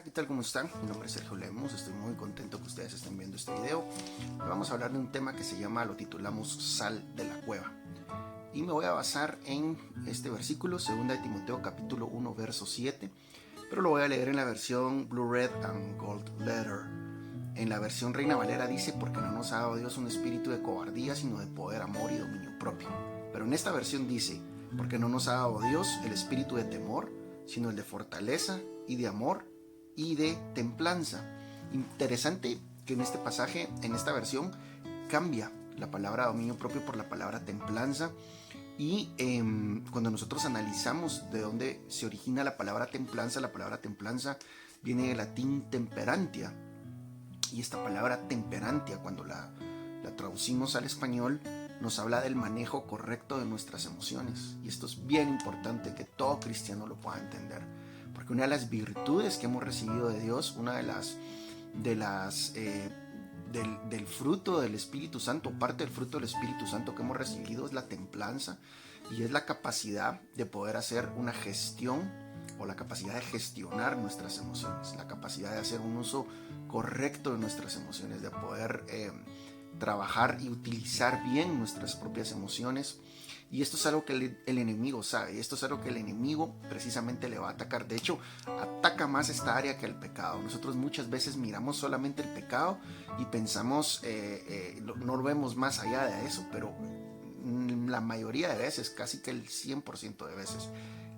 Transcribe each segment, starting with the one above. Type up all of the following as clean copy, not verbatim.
¿Qué tal? ¿Cómo están? Mi nombre es Sergio Lemos, estoy muy contento que ustedes estén viendo este video. Hoy vamos a hablar de un tema que se llama, lo titulamos Sal de la Cueva. Y me voy a basar en este versículo, 2 de Timoteo capítulo 1, verso 7, pero lo voy a leer en la versión Blue, Red and Gold Letter. En la versión Reina Valera dice, porque no nos ha dado Dios un espíritu de cobardía, sino de poder, amor y dominio propio. Pero en esta versión dice, porque no nos ha dado Dios el espíritu de temor, sino el de fortaleza y de amor y de templanza. Interesante que en este pasaje, en esta versión, cambia la palabra dominio propio por la palabra templanza. Y cuando nosotros analizamos de dónde se origina la palabra templanza viene del latín temperantia. Y esta palabra temperantia, cuando la traducimos al español, nos habla del manejo correcto de nuestras emociones. Y esto es bien importante que todo cristiano lo pueda entender. Porque una de las virtudes que hemos recibido de Dios, una del fruto del Espíritu Santo, parte del fruto del Espíritu Santo que hemos recibido es la templanza, y es la capacidad de poder hacer una gestión, o la capacidad de gestionar nuestras emociones, la capacidad de hacer un uso correcto de nuestras emociones, de poder trabajar y utilizar bien nuestras propias emociones. Y esto es algo que el enemigo sabe, y esto es algo que el enemigo precisamente le va a atacar. De hecho, ataca más esta área que el pecado. Nosotros muchas veces miramos solamente el pecado y pensamos, no lo vemos más allá de eso, pero la mayoría de veces, casi que el 100% de veces,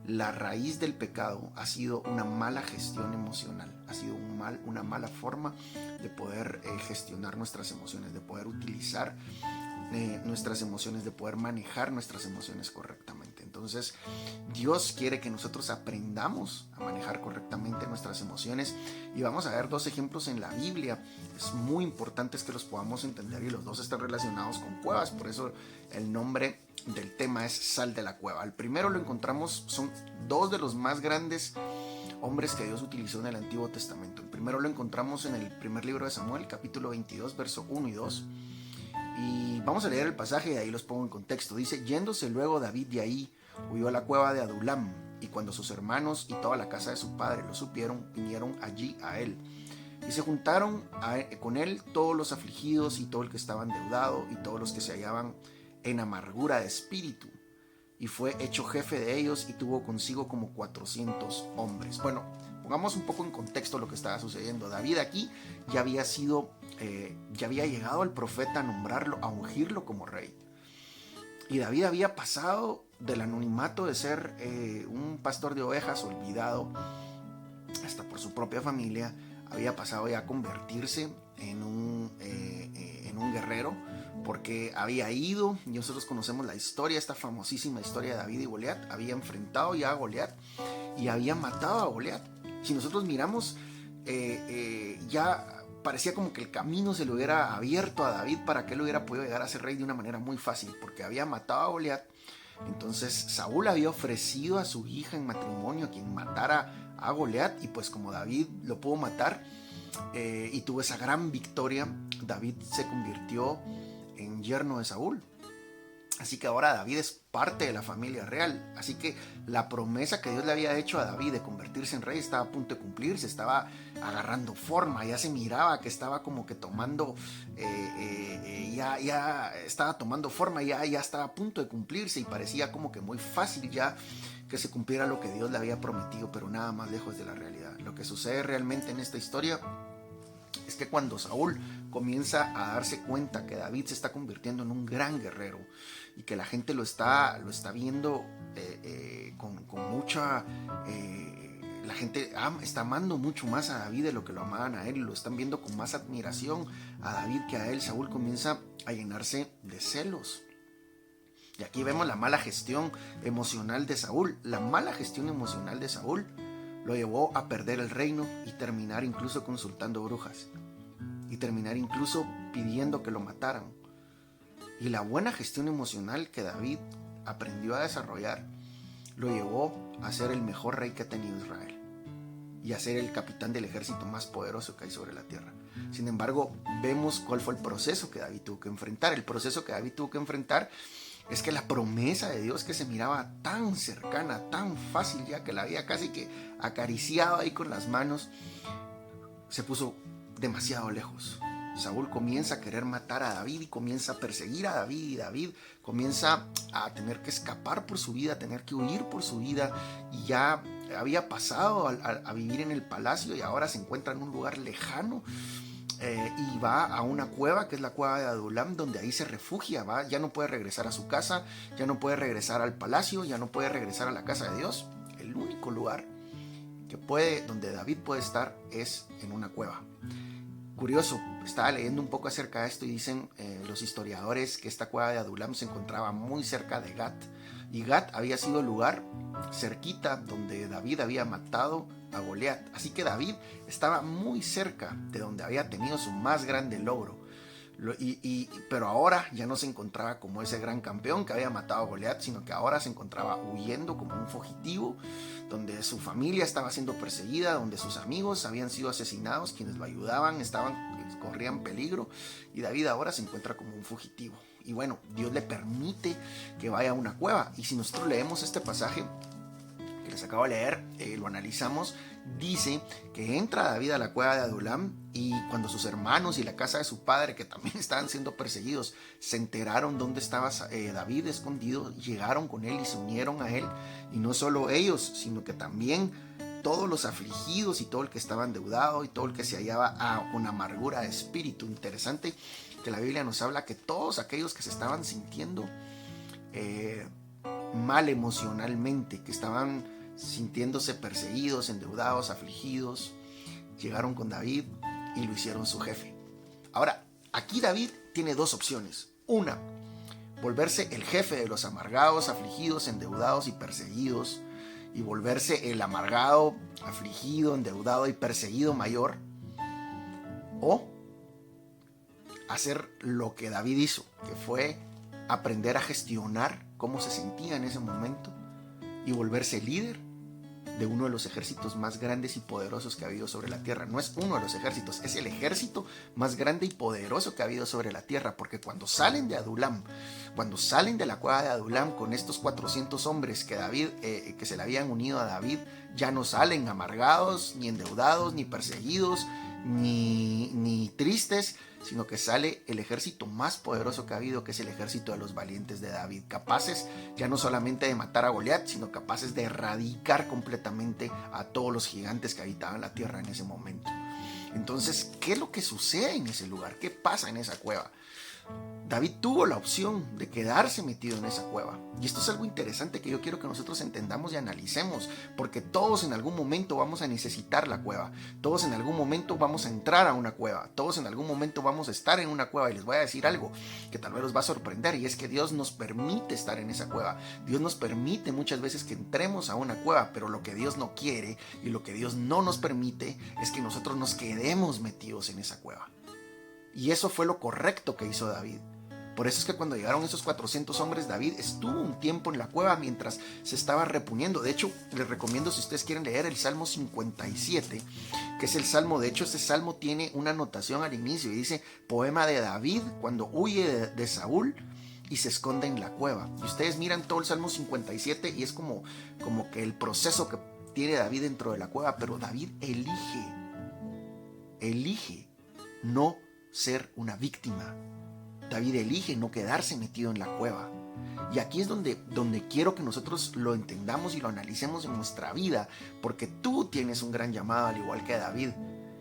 la raíz del pecado ha sido una mala gestión emocional, ha sido una mala forma de poder gestionar nuestras emociones, de poder utilizar nuestras emociones, de poder manejar nuestras emociones correctamente. Entonces, Dios quiere que nosotros aprendamos a manejar correctamente nuestras emociones, y vamos a ver dos ejemplos en la Biblia. Es muy importante que los podamos entender, y los dos están relacionados con cuevas, por eso el nombre del tema es Sal de la Cueva. El primero lo encontramos, son dos de los más grandes hombres que Dios utilizó en el Antiguo Testamento. El primero lo encontramos en el primer libro de Samuel, capítulo 22, verso 1 y 2. Y vamos a leer el pasaje y ahí los pongo en contexto. Dice, yéndose luego David de ahí, huyó a la cueva de Adulam, y cuando sus hermanos y toda la casa de su padre lo supieron, vinieron allí a él. Y se juntaron con él todos los afligidos y todo el que estaba endeudado y todos los que se hallaban en amargura de espíritu. Y fue hecho jefe de ellos y tuvo consigo como 400 hombres. Bueno, pongamos un poco en contexto lo que estaba sucediendo. David aquí ya había sido, ya había llegado el profeta a nombrarlo, a ungirlo como rey. Y David había pasado del anonimato de ser un pastor de ovejas olvidado hasta por su propia familia, había pasado ya a convertirse en un guerrero, porque había ido, y nosotros conocemos la historia, esta famosísima historia de David y Goliat. Había enfrentado ya a Goliat y había matado a Goliat. Si nosotros miramos, ya parecía como que el camino se le hubiera abierto a David para que él hubiera podido llegar a ser rey de una manera muy fácil, porque había matado a Goliat. Entonces Saúl había ofrecido a su hija en matrimonio a quien matara a Goliat, y pues como David lo pudo matar y tuvo esa gran victoria, David se convirtió en yerno de Saúl. Así que ahora David es parte de la familia real. Así que la promesa que Dios le había hecho a David de convertirse en rey estaba a punto de cumplirse, estaba agarrando forma, ya se miraba que estaba como que tomando, ya estaba tomando forma, ya estaba a punto de cumplirse, y parecía como que muy fácil ya que se cumpliera lo que Dios le había prometido, pero nada más lejos de la realidad. Lo que sucede realmente en esta historia es que cuando Saúl comienza a darse cuenta que David se está convirtiendo en un gran guerrero y que la gente lo está viendo con mucha... la gente está amando mucho más a David de lo que lo amaban a él, lo están viendo con más admiración a David que a él. Saúl comienza a llenarse de celos. Y aquí vemos la mala gestión emocional de Saúl. La mala gestión emocional de Saúl lo llevó a perder el reino y terminar incluso consultando brujas, y terminar incluso pidiendo que lo mataran. Y la buena gestión emocional que David aprendió a desarrollar lo llevó a ser el mejor rey que ha tenido Israel y a ser el capitán del ejército más poderoso que hay sobre la tierra. Sin embargo, vemos cuál fue el proceso que David tuvo que enfrentar. El proceso que David tuvo que enfrentar es que la promesa de Dios, que se miraba tan cercana, tan fácil ya, que la había casi que acariciado ahí con las manos, se puso demasiado lejos. Saúl comienza a querer matar a David y comienza a perseguir a David, y David comienza a tener que escapar por su vida, a tener que huir por su vida, y ya había pasado a vivir en el palacio y ahora se encuentra en un lugar lejano. Y va a una cueva, que es la cueva de Adulam, donde ahí se refugia. Ya no puede regresar a su casa, ya no puede regresar al palacio, ya no puede regresar a la casa de Dios. El único lugar donde David puede estar es en una cueva. Curioso, estaba leyendo un poco acerca de esto y dicen los historiadores que esta cueva de Adulam se encontraba muy cerca de Gat, y Gat había sido el lugar cerquita donde David había matado a Goliat. Así que David estaba muy cerca de donde había tenido su más grande logro. Pero ahora ya no se encontraba como ese gran campeón que había matado a Goliat, sino que ahora se encontraba huyendo como un fugitivo, donde su familia estaba siendo perseguida, donde sus amigos habían sido asesinados, quienes lo ayudaban corrían peligro, y David ahora se encuentra como un fugitivo. Y bueno, Dios le permite que vaya a una cueva. Y si nosotros leemos este pasaje que les acabo de leer, lo analizamos, dice que entra David a la cueva de Adulam, y cuando sus hermanos y la casa de su padre, que también estaban siendo perseguidos, se enteraron dónde estaba David escondido, llegaron con él y se unieron a él. Y no solo ellos, sino que también todos los afligidos y todo el que estaba endeudado y todo el que se hallaba con amargura de espíritu. Interesante que la Biblia nos habla que todos aquellos que se estaban sintiendo mal emocionalmente, que estaban sintiéndose perseguidos, endeudados, afligidos, llegaron con David y lo hicieron su jefe. Ahora, aquí David tiene dos opciones. Una, volverse el jefe de los amargados, afligidos, endeudados y perseguidos, y volverse el amargado, afligido, endeudado y perseguido mayor. O hacer lo que David hizo, que fue aprender a gestionar cómo se sentía en ese momento y volverse líder de uno de los ejércitos más grandes y poderosos que ha habido sobre la tierra. No es uno de los ejércitos, es el ejército más grande y poderoso que ha habido sobre la tierra, porque cuando salen de Adulam, cuando salen de la cueva de Adulam con estos 400 hombres que se le habían unido a David, ya no salen amargados, ni endeudados, ni perseguidos, ni tristes, sino que sale el ejército más poderoso que ha habido, que es el ejército de los valientes de David, capaces ya no solamente de matar a Goliat, sino capaces de erradicar completamente a todos los gigantes que habitaban la tierra en ese momento. Entonces, ¿qué es lo que sucede en ese lugar? ¿Qué pasa en esa cueva? David tuvo la opción de quedarse metido en esa cueva. Y esto es algo interesante que yo quiero que nosotros entendamos y analicemos, porque todos en algún momento vamos a necesitar la cueva. Todos en algún momento vamos a entrar a una cueva. Todos en algún momento vamos a estar en una cueva. Y les voy a decir algo que tal vez los va a sorprender, y es que Dios nos permite estar en esa cueva. Dios nos permite muchas veces que entremos a una cueva, pero lo que Dios no quiere y lo que Dios no nos permite es que nosotros nos quedemos metidos en esa cueva. Y eso fue lo correcto que hizo David. Por eso es que cuando llegaron esos 400 hombres, David estuvo un tiempo en la cueva mientras se estaba reponiendo. De hecho, les recomiendo, si ustedes quieren leer el Salmo 57, que es el Salmo, de hecho, este Salmo tiene una anotación al inicio y dice: poema de David cuando huye de Saúl y se esconde en la cueva. Y ustedes miran todo el Salmo 57 y es como que el proceso que tiene David dentro de la cueva, pero David elige no ser una víctima. David elige no quedarse metido en la cueva. Y aquí es donde quiero que nosotros lo entendamos y lo analicemos en nuestra vida, porque tú tienes un gran llamado al igual que David,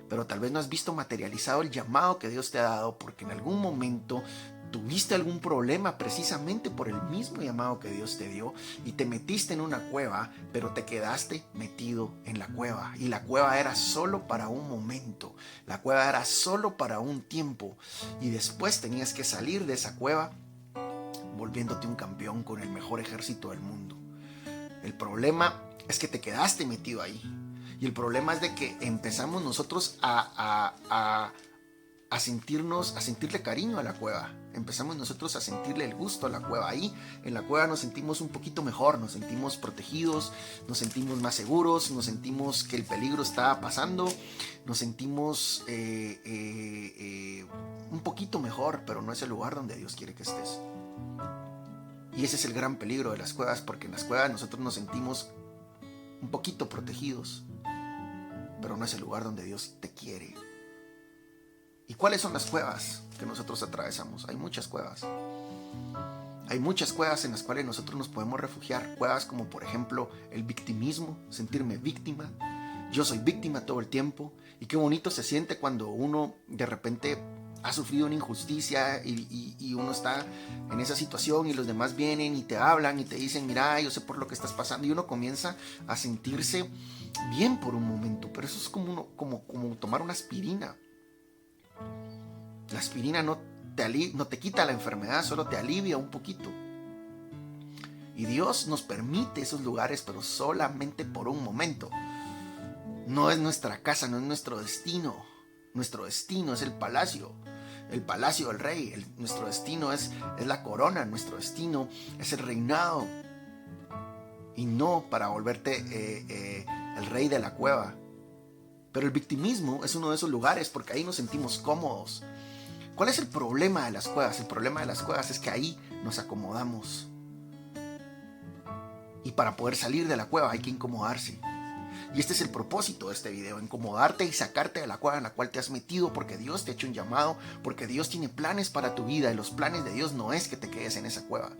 pero tal vez no has visto materializado el llamado que Dios te ha dado, porque en algún momento tuviste algún problema precisamente por el mismo llamado que Dios te dio y te metiste en una cueva, pero te quedaste metido en la cueva, y la cueva era solo para un momento, la cueva era solo para un tiempo, y después tenías que salir de esa cueva volviéndote un campeón con el mejor ejército del mundo. El problema es que te quedaste metido ahí, y el problema es de que empezamos nosotros a sentirle cariño a la cueva. Empezamos nosotros a sentirle el gusto a la cueva. Ahí en la cueva nos sentimos un poquito mejor, nos sentimos protegidos, nos sentimos más seguros, nos sentimos que el peligro está pasando, nos sentimos un poquito mejor, pero no es el lugar donde Dios quiere que estés. Y ese es el gran peligro de las cuevas, porque en las cuevas nosotros nos sentimos un poquito protegidos, pero no es el lugar donde Dios te quiere. ¿Y cuáles son las cuevas que nosotros atravesamos? Hay muchas cuevas. Hay muchas cuevas en las cuales nosotros nos podemos refugiar. Cuevas como por ejemplo el victimismo, sentirme víctima. Yo soy víctima todo el tiempo. Y qué bonito se siente cuando uno de repente ha sufrido una injusticia y uno está en esa situación y los demás vienen y te hablan y te dicen, mira, yo sé por lo que estás pasando, y uno comienza a sentirse bien por un momento, pero eso es como tomar una aspirina. La aspirina no te quita la enfermedad, solo te alivia un poquito. Y Dios nos permite esos lugares, pero solamente por un momento. No es nuestra casa, no es nuestro destino. Nuestro destino es el palacio del rey. Nuestro destino es la corona, nuestro destino es el reinado. Y no para volverte el rey de la cueva. Pero el victimismo es uno de esos lugares porque ahí nos sentimos cómodos. ¿Cuál es el problema de las cuevas? El problema de las cuevas es que ahí nos acomodamos. Y para poder salir de la cueva hay que incomodarse. Y este es el propósito de este video, incomodarte y sacarte de la cueva en la cual te has metido, porque Dios te ha hecho un llamado, porque Dios tiene planes para tu vida y los planes de Dios no es que te quedes en esa cueva.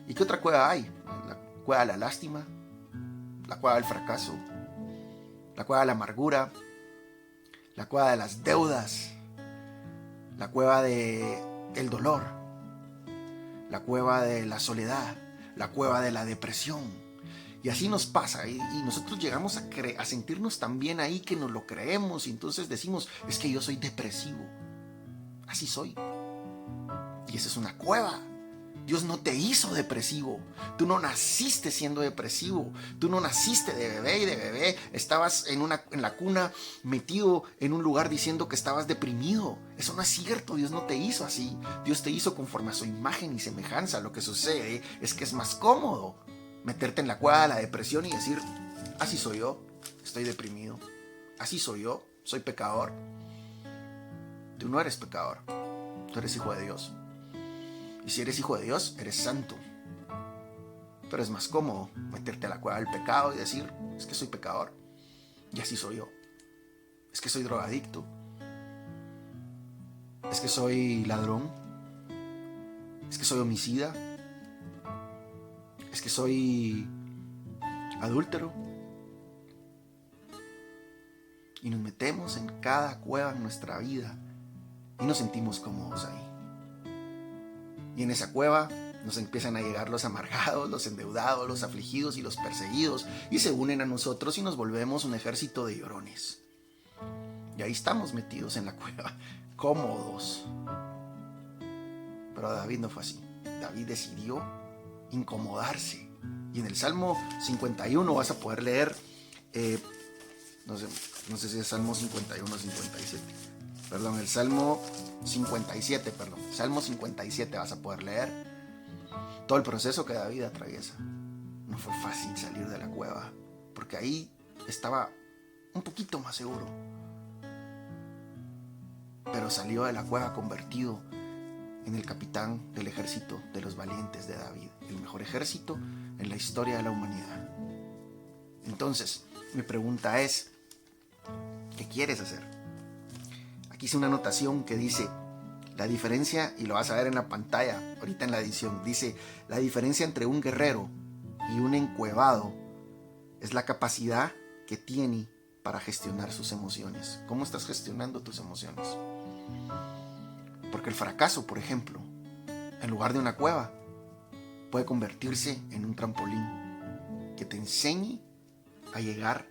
¿Y qué otra cueva hay? La cueva de la lástima, la cueva del fracaso, la cueva de la amargura, la cueva de las deudas, la cueva del dolor, la cueva de la soledad, la cueva de la depresión. Y así nos pasa, y nosotros llegamos a sentirnos tan bien ahí que nos lo creemos, y entonces decimos, es que yo soy depresivo. Así soy. Y esa es una cueva. Dios no te hizo depresivo. Tú no naciste siendo depresivo. Tú no naciste de bebé y de bebé estabas en la cuna metido en un lugar diciendo que estabas deprimido. Eso no es cierto. Dios no te hizo así. Dios te hizo conforme a su imagen y semejanza. Lo que sucede es que es más cómodo meterte en la cueva de la depresión y decir, así soy yo, estoy deprimido. Así soy yo, soy pecador. Tú no eres pecador. Tú eres hijo de Dios. Y si eres hijo de Dios, eres santo. Pero es más cómodo meterte a la cueva del pecado y decir, es que soy pecador. Y así soy yo. Es que soy drogadicto. Es que soy ladrón. Es que soy homicida. Es que soy adúltero. Y nos metemos en cada cueva en nuestra vida y nos sentimos cómodos ahí. Y en esa cueva nos empiezan a llegar los amargados, los endeudados, los afligidos y los perseguidos, y se unen a nosotros y nos volvemos un ejército de llorones. Y ahí estamos metidos en la cueva, cómodos. Pero David no fue así. David decidió incomodarse. Y en el Salmo 51 vas a poder leer, no sé si es Salmo 51 o 57. Perdón, el Salmo 57, Salmo 57 vas a poder leer todo el proceso que David atraviesa. No fue fácil salir de la cueva, porque ahí estaba un poquito más seguro. Pero salió de la cueva convertido en el capitán del ejército de los valientes de David, el mejor ejército en la historia de la humanidad. Entonces, mi pregunta es, ¿qué quieres hacer? Aquí hice una anotación que dice, la diferencia, y lo vas a ver en la pantalla, ahorita en la edición, dice, la diferencia entre un guerrero y un encuevado es la capacidad que tiene para gestionar sus emociones. ¿Cómo estás gestionando tus emociones? Porque el fracaso, por ejemplo, en lugar de una cueva, puede convertirse en un trampolín que te enseñe a llegar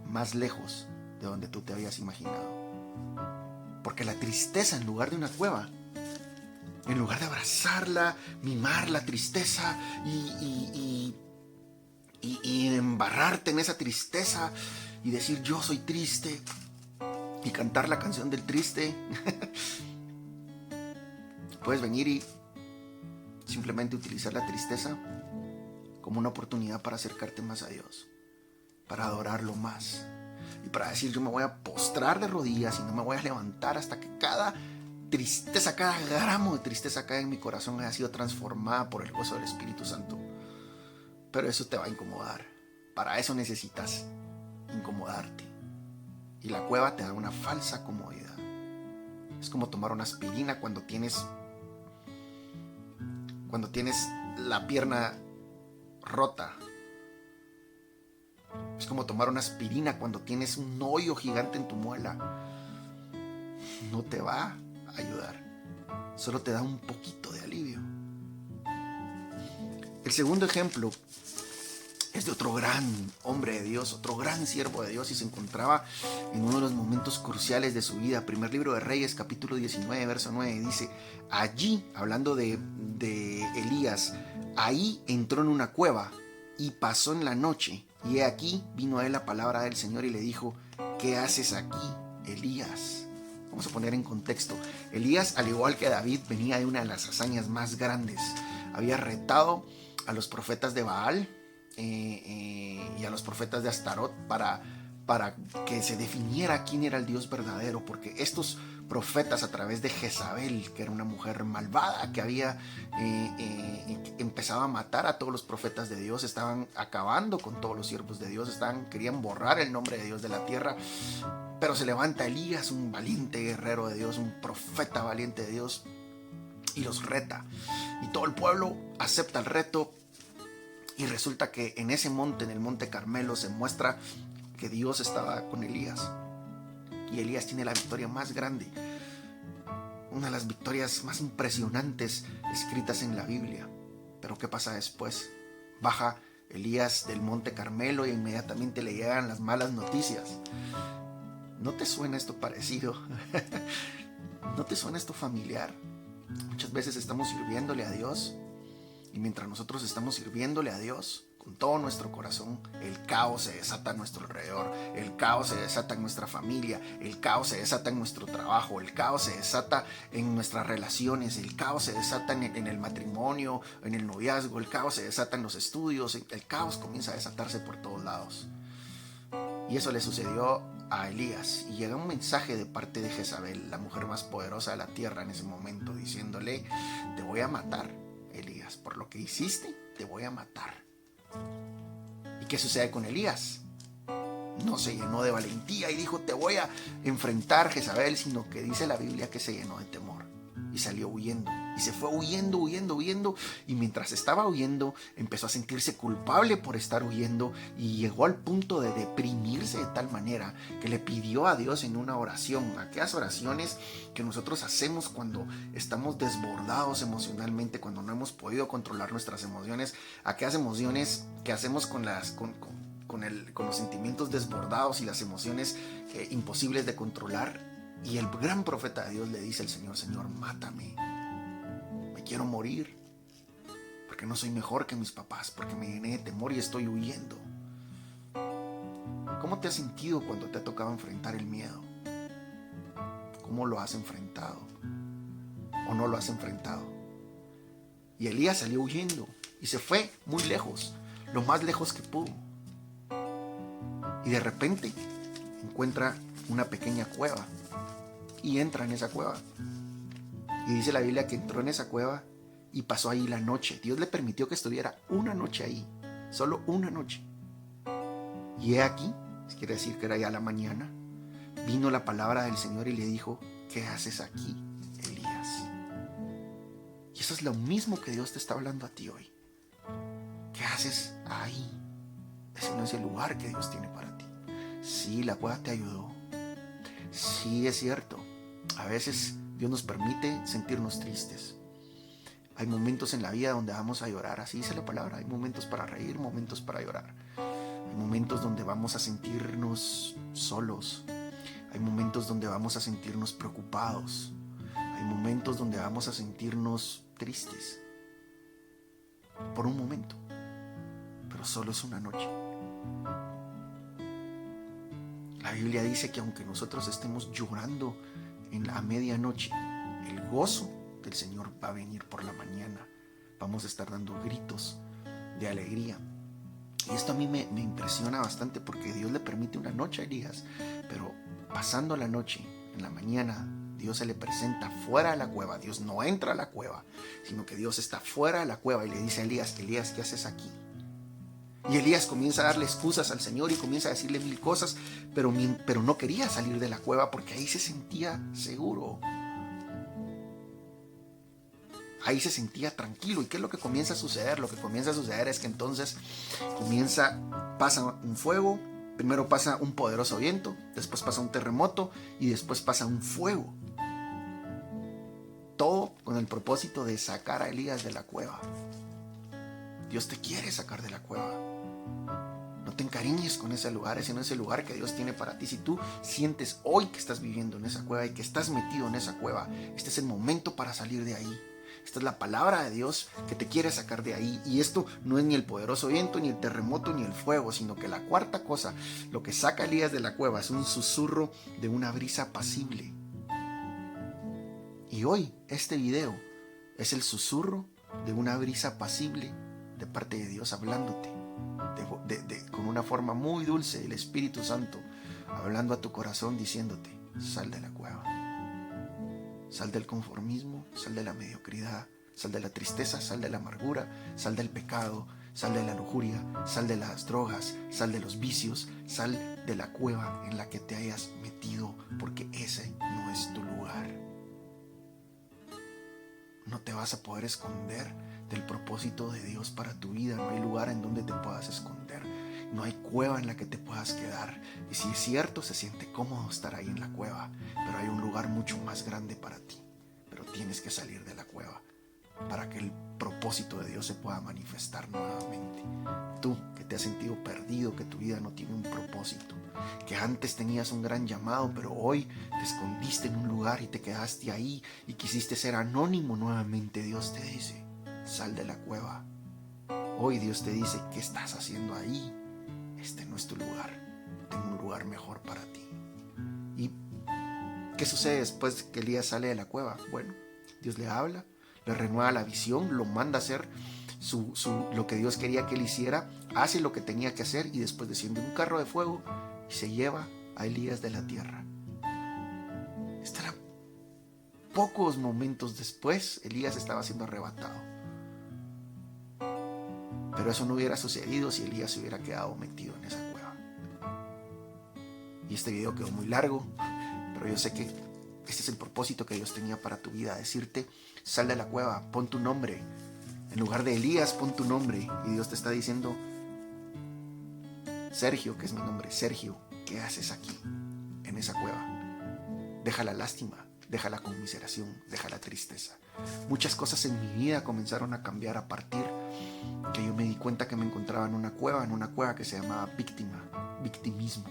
más lejos de donde tú te habías imaginado. Porque la tristeza, en lugar de una cueva, en lugar de abrazarla, mimar la tristeza y embarrarte en esa tristeza y decir yo soy triste y cantar la canción del triste, puedes venir y simplemente utilizar la tristeza como una oportunidad para acercarte más a Dios, para adorarlo más y para decir yo me voy a postrar de rodillas y no me voy a levantar hasta que cada tristeza, cada gramo de tristeza que hay en mi corazón ha sido transformada por el gozo del Espíritu Santo. Pero eso te va a incomodar. Para eso necesitas incomodarte. Y la cueva te da una falsa comodidad. Es como tomar una aspirina cuando tienes la pierna rota. Es como tomar una aspirina cuando tienes un hoyo gigante en tu muela. No te va a ayudar. Solo te da un poquito de alivio. El segundo ejemplo es de otro gran hombre de Dios, otro gran siervo de Dios, y se encontraba en uno de los momentos cruciales de su vida. Primer libro de Reyes, capítulo 19, verso 9, dice: allí, hablando de Elías, ahí entró en una cueva y pasó en la noche, y he aquí vino a él la palabra del Señor y le dijo: ¿qué haces aquí, Elías? Vamos a poner en contexto. Elías, al igual que David, venía de una de las hazañas más grandes. Había retado a los profetas de Baal y a los profetas de Astarot para que se definiera quién era el Dios verdadero, porque estos profetas, a través de Jezabel, que era una mujer malvada que había empezado a matar a todos los profetas de Dios, estaban acabando con todos los siervos de Dios, querían borrar el nombre de Dios de la tierra. Pero se levanta Elías, un valiente guerrero de Dios, un profeta valiente de Dios, y los reta. Y todo el pueblo acepta el reto. Y resulta que en ese monte, en el monte Carmelo, se muestra que Dios estaba con Elías. Y Elías tiene la victoria más grande, una de las victorias más impresionantes escritas en la Biblia. Pero ¿qué pasa después? Baja Elías del monte Carmelo y inmediatamente le llegan las malas noticias. ¿No te suena esto parecido? ¿No te suena esto familiar? Muchas veces estamos sirviéndole a Dios, y mientras nosotros estamos sirviéndole a Dios con todo nuestro corazón, el caos se desata a nuestro alrededor, el caos se desata en nuestra familia, el caos se desata en nuestro trabajo, el caos se desata en nuestras relaciones, el caos se desata en el matrimonio, en el noviazgo, el caos se desata en los estudios, el caos comienza a desatarse por todos lados. Y eso le sucedió a Elías, y llega un mensaje de parte de Jezabel, la mujer más poderosa de la tierra en ese momento, diciéndole: te voy a matar, Elías, por lo que hiciste, te voy a matar. ¿Y qué sucede con Elías? No se llenó de valentía y dijo: te voy a enfrentar, Jezabel, sino que dice la Biblia que se llenó de temor y salió huyendo. Y se fue huyendo, y mientras estaba huyendo empezó a sentirse culpable por estar huyendo, y llegó al punto de deprimirse de tal manera que le pidió a Dios en una oración, aquellas oraciones que nosotros hacemos cuando estamos desbordados emocionalmente, cuando no hemos podido controlar nuestras emociones, aquellas emociones que hacemos con los sentimientos desbordados y las emociones imposibles de controlar. Y el gran profeta de Dios le dice al Señor: Señor, mátame, me quiero morir, porque no soy mejor que mis papás, porque me llené de temor y estoy huyendo. ¿Cómo te has sentido cuando te ha tocado enfrentar el miedo? ¿Cómo lo has enfrentado? ¿O no lo has enfrentado? Y Elías salió huyendo y se fue muy lejos, lo más lejos que pudo. Y de repente encuentra una pequeña cueva y entra en esa cueva. Y dice la Biblia que entró en esa cueva y pasó ahí la noche. Dios le permitió que estuviera una noche ahí, solo una noche. Y he aquí, quiere decir que era ya la mañana, vino la palabra del Señor y le dijo: ¿qué haces aquí, Elías? Y eso es lo mismo que Dios te está hablando a ti hoy. ¿Qué haces ahí? Ese no es el lugar que Dios tiene para ti. Sí, la cueva te ayudó. Sí, es cierto. A veces Dios nos permite sentirnos tristes. Hay momentos en la vida donde vamos a llorar, así dice la palabra. Hay momentos para reír, momentos para llorar. Hay momentos donde vamos a sentirnos solos. Hay momentos donde vamos a sentirnos preocupados. Hay momentos donde vamos a sentirnos tristes. Por un momento. Pero solo es una noche. La Biblia dice que aunque nosotros estemos llorando a medianoche, el gozo del Señor va a venir por la mañana. Vamos a estar dando gritos de alegría. Y esto a mí me impresiona bastante, porque Dios le permite una noche a Elías, pero pasando la noche, en la mañana Dios se le presenta fuera de la cueva. Dios no entra a la cueva, sino que Dios está fuera de la cueva y le dice a Elías, Elías, ¿qué haces aquí? Y Elías comienza a darle excusas al Señor y comienza a decirle mil cosas, pero no quería salir de la cueva porque ahí se sentía seguro. Ahí se sentía tranquilo. ¿Y qué es lo que comienza a suceder? Lo que comienza a suceder es que entonces pasa un fuego, primero pasa un poderoso viento, después pasa un terremoto y después pasa un fuego. Todo con el propósito de sacar a Elías de la cueva. Dios te quiere sacar de la cueva. No te encariñes con ese lugar, es en ese lugar que Dios tiene para ti. Si tú sientes hoy que estás viviendo en esa cueva y que estás metido en esa cueva, este es el momento para salir de ahí. Esta es la palabra de Dios que te quiere sacar de ahí. Y esto no es ni el poderoso viento, ni el terremoto, ni el fuego, sino que la cuarta cosa, lo que saca a Elías de la cueva, es un susurro de una brisa apacible. Y hoy este video es el susurro de una brisa apacible de parte de Dios hablándote. Con una forma muy dulce, el Espíritu Santo hablando a tu corazón diciéndote, sal de la cueva. Sal del conformismo, sal de la mediocridad, sal de la tristeza, sal de la amargura, sal del pecado, sal de la lujuria, sal de las drogas, sal de los vicios, sal de la cueva en la que te hayas metido, porque ese no es tu lugar. No te vas a poder esconder del propósito de Dios para tu vida. No hay lugar en donde te puedas esconder. No hay cueva en la que te puedas quedar. Y si es cierto, se siente cómodo estar ahí en la cueva, pero hay un lugar mucho más grande para ti. Pero tienes que salir de la cueva para que el propósito de Dios se pueda manifestar nuevamente. Tú que te has sentido perdido, que tu vida no tiene un propósito, que antes tenías un gran llamado, pero hoy te escondiste en un lugar y te quedaste ahí y quisiste ser anónimo nuevamente, Dios te dice, sal de la cueva. Hoy Dios te dice, ¿qué estás haciendo ahí? Este no es tu lugar. Tengo un lugar mejor para ti. ¿Y qué sucede después que Elías sale de la cueva? Bueno, Dios le habla, le renueva la visión, lo manda a hacer lo que Dios quería que él hiciera, hace lo que tenía que hacer y después desciende un carro de fuego y se lleva a Elías de la tierra. Estará pocos momentos después, Elías estaba siendo arrebatado. Pero eso no hubiera sucedido si Elías se hubiera quedado metido en esa cueva. Y este video quedó muy largo, pero yo sé que este es el propósito que Dios tenía para tu vida, decirte, sal de la cueva, pon tu nombre. En lugar de Elías, pon tu nombre. Y Dios te está diciendo, Sergio, que es mi nombre, Sergio, ¿qué haces aquí, en esa cueva? Deja la lástima, deja la conmiseración, deja la tristeza. Muchas cosas en mi vida comenzaron a cambiar a partir que yo me di cuenta que me encontraba en una cueva que se llamaba victimismo,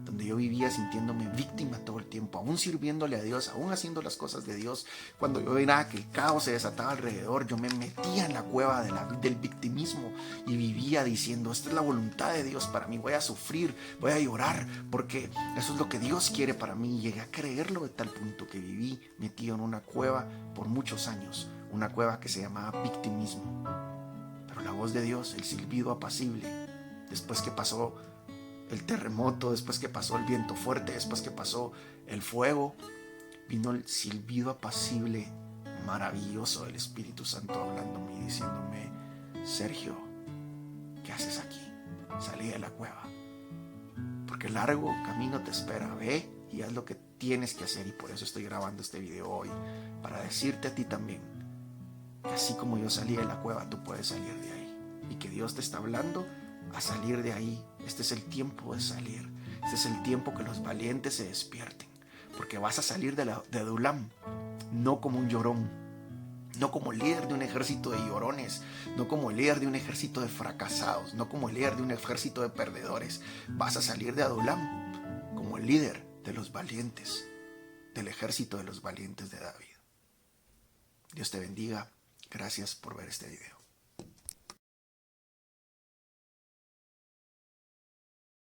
donde yo vivía sintiéndome víctima todo el tiempo, aún sirviéndole a Dios, aún haciendo las cosas de Dios. Cuando yo veía que el caos se desataba alrededor, yo me metía en la cueva del victimismo y vivía diciendo, esta es la voluntad de Dios para mí, voy a sufrir, voy a llorar, porque eso es lo que Dios quiere para mí. Y llegué a creerlo de tal punto que viví metido en una cueva por muchos años, una cueva que se llamaba victimismo. Pero la voz de Dios, el silbido apacible, después que pasó el terremoto, después que pasó el viento fuerte, después que pasó el fuego, vino el silbido apacible, maravilloso del Espíritu Santo hablándome y diciéndome, Sergio, ¿qué haces aquí? Salí de la cueva, porque largo camino te espera, ve y haz lo que tienes que hacer. Y por eso estoy grabando este video hoy, para decirte a ti también, que así como yo salí de la cueva, tú puedes salir de ahí, y que Dios te está hablando a salir de ahí. Este es el tiempo de salir. Este es el tiempo que los valientes se despierten, porque vas a salir de Adulam, no como un llorón, no como líder de un ejército de llorones, no como líder de un ejército de fracasados, no como líder de un ejército de perdedores. Vas a salir de Adulam como líder de los valientes, del ejército de los valientes de David. Dios te bendiga. Gracias por ver este video.